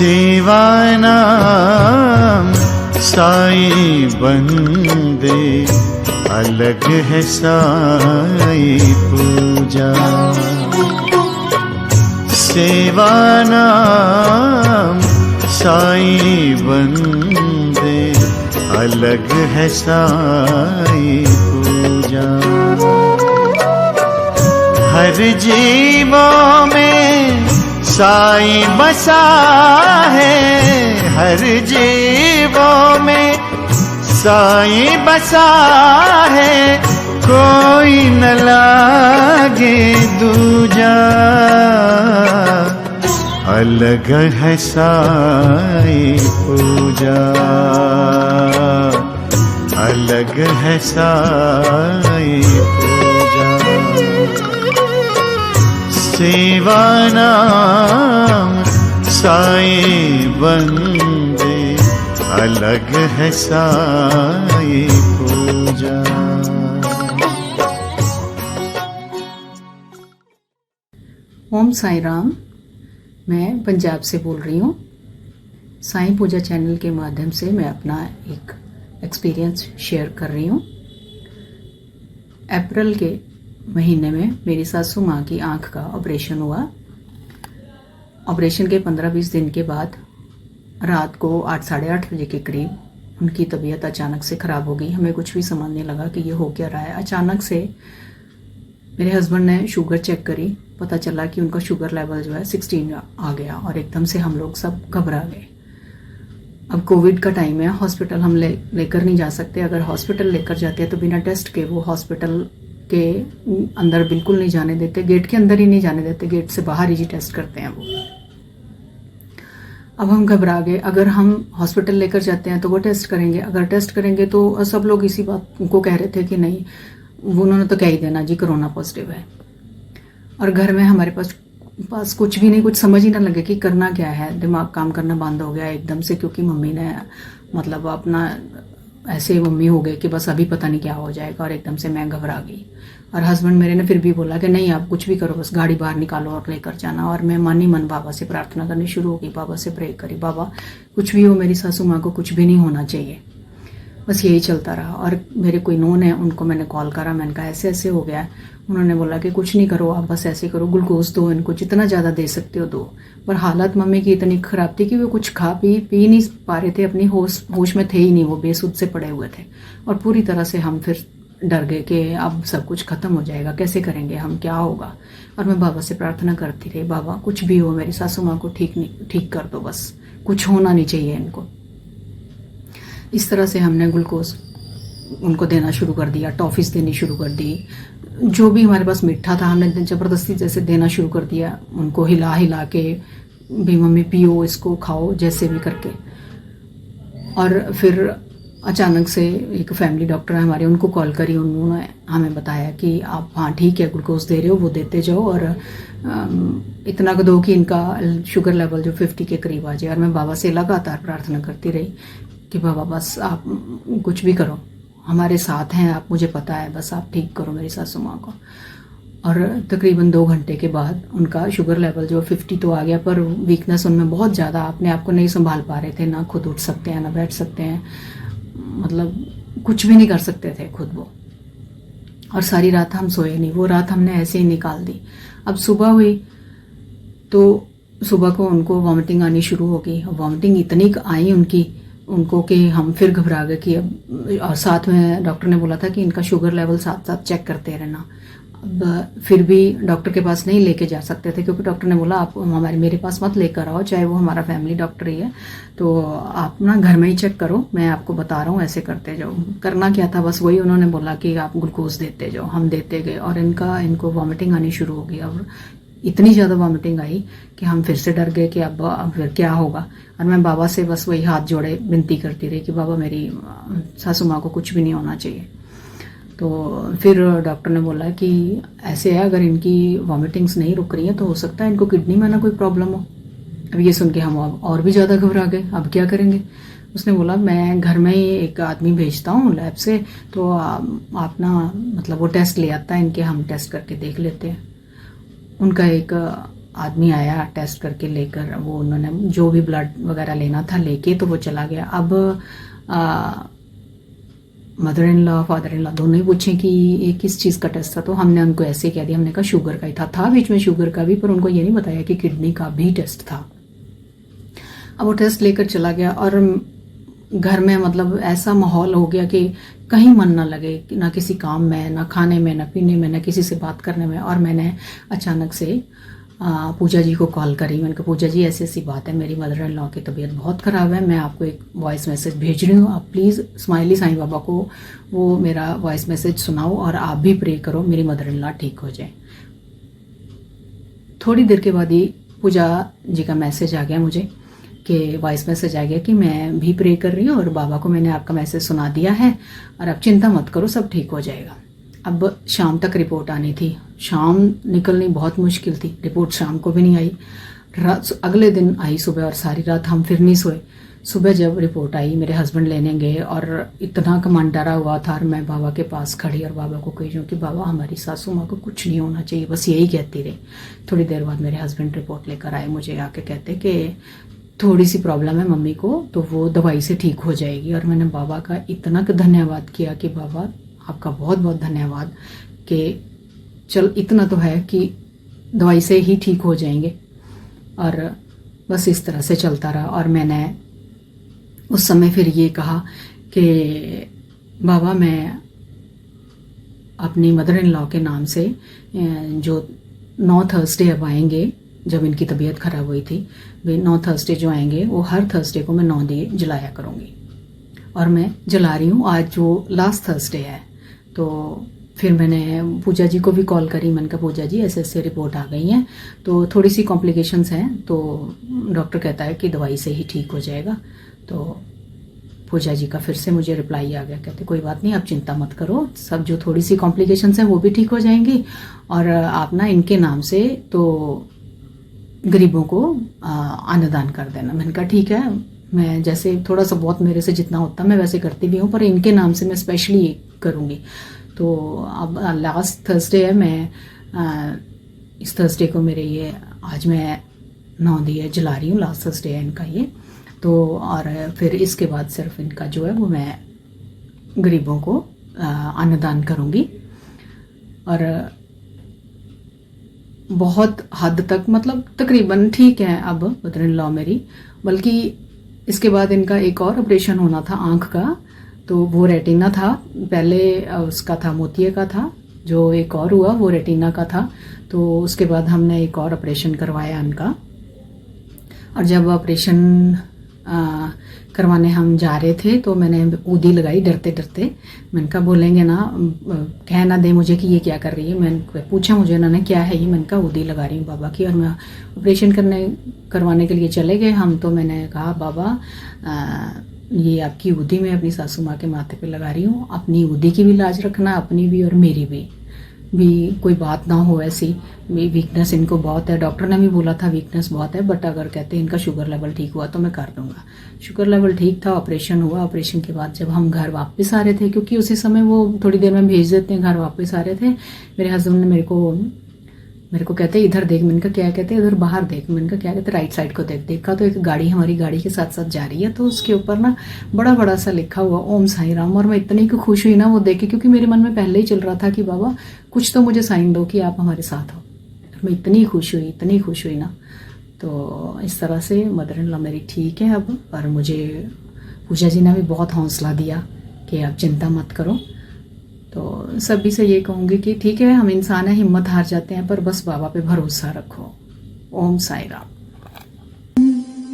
सेवानाम साईं बंदे, अलग है साईं पूजा। सेवानाम साईं बंदे, अलग है साईं पूजा। हर जीवों में साईं बसा है, हर जीवों में साईं बसा है, कोई न लागे दूजा। अलग है साईं पूजा, अलग है साईं पूजा। सेवानाम साईं बंदे, अलग है साईं पूजा। ओम साईं राम। मैं पंजाब से बोल रही हूँ। साईं पूजा चैनल के माध्यम से मैं अपना एक एक्सपीरियंस शेयर कर रही हूँ। अप्रैल के महीने में मेरी सासू माँ की आँख का ऑपरेशन हुआ। ऑपरेशन के 15-20 दिन के बाद रात को 8 साढ़े 8 बजे के करीब उनकी तबीयत अचानक से ख़राब हो गई। हमें कुछ भी समझ नहीं लगा कि ये हो क्या रहा है। अचानक से मेरे हस्बैंड ने शुगर चेक करी, पता चला कि उनका शुगर लेवल जो है 16 आ गया और एकदम से हम लोग सब घबरा गए। अब कोविड का टाइम है, हॉस्पिटल हम लेकर नहीं जा सकते। अगर हॉस्पिटल लेकर जाते हैं तो बिना टेस्ट के वो हॉस्पिटल के अंदर बिल्कुल नहीं जाने देते, गेट के अंदर ही नहीं जाने देते, गेट से बाहर ही टेस्ट करते हैं वो। अब हम घबरा गए। अगर हम हॉस्पिटल लेकर जाते हैं तो वो टेस्ट करेंगे, अगर टेस्ट करेंगे तो सब लोग इसी बात को कह रहे थे कि नहीं, वो उन्होंने तो कह ही देना जी कोरोना पॉजिटिव है। और घर में हमारे पास कुछ भी नहीं, कुछ समझ ही ना लगे कि करना क्या है। दिमाग काम करना बंद हो गया एकदम से, क्योंकि मम्मी ने मतलब अपना ऐसे मम्मी हो गए कि बस अभी पता नहीं क्या हो जाएगा, और एकदम से मैं घबरा गई। और हस्बैंड मेरे ने फिर भी बोला कि नहीं आप कुछ भी करो, बस गाड़ी बाहर निकालो और लेकर जाना। और मैं मन ही मन बाबा से प्रार्थना करनी शुरू हो गई, बाबा से प्रे करी, बाबा कुछ भी हो मेरी सासू माँ को कुछ भी नहीं होना चाहिए। बस यही चलता रहा। और मेरे कोई नोन है, उनको मैंने कॉल करा, मैंने कहा ऐसे ऐसे हो गया है। उन्होंने बोला कि कुछ नहीं करो आप, बस ऐसे करो, ग्लूकोज दो इनको, जितना ज़्यादा दे सकते हो दो। पर हालत मम्मी की इतनी ख़राब थी कि वो कुछ खा पी नहीं पा रहे थे, अपनी होश में थे ही नहीं, वो बेसुध से पड़े हुए थे। और पूरी तरह से हम फिर डर गए कि अब सब कुछ ख़त्म हो जाएगा, कैसे करेंगे हम, क्या होगा। और मैं बाबा से प्रार्थना करती रही, बाबा कुछ भी हो मेरी सासू माँ को ठीक कर दो, बस कुछ होना नहीं चाहिए इनको। इस तरह से हमने ग्लूकोज उनको देना शुरू कर दिया, टॉफ़ीज देनी शुरू कर दी, जो भी हमारे पास मीठा था हमने ज़बरदस्ती जैसे देना शुरू कर दिया। उनको हिला हिला के भी मम्मी पियो, इसको खाओ, जैसे भी करके। और फिर अचानक से एक फैमिली डॉक्टर है हमारे, उनको कॉल करी, उन्होंने हमें बताया कि आप हाँ ठीक है ग्लूकोज दे रहे हो, वो देते जाओ और इतना को दो कि इनका शुगर लेवल जो 50 के करीब आ जाए। और मैं बाबा से लगातार प्रार्थना करती रही कि बाबा बस आप कुछ भी करो, हमारे साथ हैं आप, मुझे पता है, बस आप ठीक करो मेरी सासू माँ को। और तकरीबन 2 घंटे के बाद उनका शुगर लेवल जो 50 तो आ गया, पर वीकनेस उनमें बहुत ज़्यादा, अपने आप को नहीं संभाल पा रहे थे, ना खुद उठ सकते हैं ना बैठ सकते हैं, मतलब कुछ भी नहीं कर सकते थे खुद वो। और सारी रात हम सोए नहीं, वो रात हमने ऐसे ही निकाल दी। अब सुबह हुई तो सुबह को उनको वॉमिटिंग आनी शुरू हो गई। वॉमिटिंग इतनी आई उनको कि हम फिर घबरा गए कि अब, और साथ में डॉक्टर ने बोला था कि इनका शुगर लेवल साथ साथ चेक करते रहना। अब फिर भी डॉक्टर के पास नहीं लेके जा सकते थे, क्योंकि डॉक्टर ने बोला आप मेरे पास मत लेकर आओ, चाहे वो हमारा फैमिली डॉक्टर ही है, तो आप ना घर में ही चेक करो, मैं आपको बता रहा हूँ ऐसे करते जाओ। करना क्या था, बस वही उन्होंने बोला कि आप ग्लूकोज देते जाओ। हम देते गए और इनको वॉमिटिंग आनी शुरू हो गई। अब इतनी ज़्यादा वॉमिटिंग आई कि हम फिर से डर गए कि अब फिर क्या होगा। और मैं बाबा से बस वही हाथ जोड़े विनती करती रही कि बाबा मेरी सासू माँ को कुछ भी नहीं होना चाहिए। तो फिर डॉक्टर ने बोला कि ऐसे है, अगर इनकी वॉमिटिंग्स नहीं रुक रही हैं तो हो सकता है इनको किडनी में ना कोई प्रॉब्लम हो। अब ये सुन के हम और भी ज़्यादा घबरा गए, अब क्या करेंगे। उसने बोला मैं घर में ही एक आदमी भेजता हूँ लैब से, तो आप ना मतलब वो टेस्ट ले आता है इनके, हम टेस्ट करके देख लेते हैं। उनका एक आदमी आया टेस्ट करके लेकर, वो उन्होंने जो भी ब्लड वगैरह लेना था लेके तो वो चला गया। अब mother in law father in law दोनों ही पूछे कि ये किस चीज़ का टेस्ट था, तो हमने उनको ऐसे कह दिया, हमने कहा शुगर का ही था बीच में शुगर का भी, पर उनको ये नहीं बताया कि किडनी का भी टेस्ट था। अब वो टेस्ट लेकर चला गया और घर में मतलब ऐसा माहौल हो गया कि कहीं मन ना लगे, ना किसी काम में, ना खाने में, ना पीने में, ना किसी से बात करने में। और मैंने अचानक से पूजा जी को कॉल करी। मैंने कहा पूजा जी ऐसी ऐसी बात है, मेरी मदर इन लॉ की तबीयत बहुत ख़राब है, मैं आपको एक वॉइस मैसेज भेज रही हूँ, आप प्लीज़ स्माइली साईं बाबा को वो मेरा वॉइस मैसेज सुनाओ और आप भी प्रे करो मेरी मदर इन लॉ ठीक हो जाए। थोड़ी देर के बाद ही पूजा जी का मैसेज आ गया मुझे, कि वॉइस मैसेज आ गया कि मैं भी प्रे कर रही हूँ और बाबा को मैंने आपका मैसेज सुना दिया है और आप चिंता मत करो, सब ठीक हो जाएगा। अब शाम तक रिपोर्ट आनी थी, शाम निकलनी बहुत मुश्किल थी, रिपोर्ट शाम को भी नहीं आई। रात अगले दिन आई सुबह और सारी रात हम फिर नहीं सोए। सुबह जब रिपोर्ट आई मेरे हस्बैंड लेने गए और इतना कमान डरा हुआ था और मैं बाबा के पास खड़ी और बाबा को कही कि बाबा हमारी सासू माँ को कुछ नहीं होना चाहिए, बस यही कहती रही। थोड़ी देर बाद मेरे हस्बैंड रिपोर्ट लेकर आए, मुझे आके कहते कि थोड़ी सी प्रॉब्लम है मम्मी को, तो वो दवाई से ठीक हो जाएगी। और मैंने बाबा का इतना धन्यवाद किया कि बाबा आपका बहुत बहुत धन्यवाद कि चल इतना तो है कि दवाई से ही ठीक हो जाएंगे। और बस इस तरह से चलता रहा। और मैंने उस समय फिर ये कहा कि बाबा मैं अपनी मदर इन लॉ के नाम से जो 9 थर्सडे अब आएंगे, जब इनकी तबीयत ख़राब हुई थी, वे 9 थर्सडे जो आएंगे वो हर थर्सडे को मैं 9 दिए जलाया करूँगी। और मैं जला रही हूँ, आज जो लास्ट थर्सडे है। तो फिर मैंने पूजा जी को भी कॉल करी, मैंने कहा पूजा जी ऐसे ऐसे रिपोर्ट आ गई हैं, तो थोड़ी सी कॉम्प्लिकेशंस हैं, तो डॉक्टर कहता है कि दवाई से ही ठीक हो जाएगा। तो पूजा जी का फिर से मुझे रिप्लाई आ गया, कहते कोई बात नहीं आप चिंता मत करो, सब जो थोड़ी सी कॉम्प्लिकेशंस हैं वो भी ठीक हो जाएंगी और आप ना इनके नाम से तो गरीबों को अन्नदान कर देना। मैंने कहा ठीक है, मैं जैसे थोड़ा सा बहुत मेरे से जितना होता मैं वैसे करती भी हूँ, पर इनके नाम से मैं स्पेशली करूँगी। तो अब लास्ट थर्सडे है, मैं इस थर्सडे को मेरे ये आज मैं 9 दिए जला रही हूँ, लास्ट थर्सडे है इनका ये। तो और फिर इसके बाद सिर्फ इनका जो है वो मैं गरीबों को अन्नदान करूँगी। और बहुत हद तक मतलब तकरीबन ठीक है अब मदर इन लॉ मेरी। बल्कि इसके बाद इनका एक और ऑपरेशन होना था आँख का, तो वो रेटिना था, पहले उसका था मोतिये का था, जो एक और हुआ वो रेटिना का था। तो उसके बाद हमने एक और ऑपरेशन करवाया इनका। और जब ऑपरेशन करवाने हम जा रहे थे तो मैंने ऊदी लगाई डरते डरते। मैंने कहा बोलेंगे ना, कह ना दे मुझे कि ये क्या कर रही है। मैंने पूछा मुझे उन्होंने क्या है ये, मैंने कहा ऊदी लगा रही हूँ बाबा की। और मैं ऑपरेशन करवाने के लिए चले गए हम। तो मैंने कहा बाबा ये आपकी ऊदी मैं अपनी सासू माँ के माथे पे लगा रही हूँ, अपनी ऊदी की भी लाज रखना, अपनी भी और मेरी भी कोई बात ना हो ऐसी। वीकनेस इनको बहुत है, डॉक्टर ने भी बोला था वीकनेस बहुत है, बट अगर कहते हैं इनका शुगर लेवल ठीक हुआ तो मैं कर दूंगा। शुगर लेवल ठीक था, ऑपरेशन हुआ। ऑपरेशन के बाद जब हम घर वापस आ रहे थे, क्योंकि उसी समय वो थोड़ी देर में भेज देते हैं, घर वापस आ रहे थे, मेरे हस्बैंड ने मेरे को कहते इधर देख। मैंने कहा क्या कहते इधर बाहर देख। मैंने कहा क्या कहते राइट साइड को देख। देखा तो एक गाड़ी हमारी गाड़ी के साथ साथ जा रही है, तो उसके ऊपर ना बड़ा बड़ा सा लिखा हुआ ओम साई राम। और मैं इतनी की खुश हुई ना वो देख के, क्योंकि मेरे मन में पहले ही चल रहा था कि बाबा कुछ तो मुझे साइन दो कि आप हमारे साथ हो। मैं इतनी खुश हुई ना। तो इस तरह से मदर इन लॉ मेरी ठीक है अब। और मुझे पूजा जी ने भी बहुत हौसला दिया कि आप चिंता मत करो। तो सभी से ये कहूँगी कि ठीक है हम इंसान हैं, हिम्मत हार जाते हैं, पर बस बाबा पे भरोसा रखो। ओम साई राम।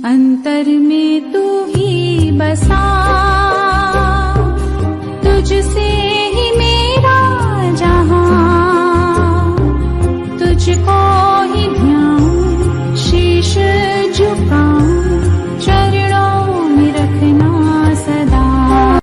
अंतर में तू ही बसा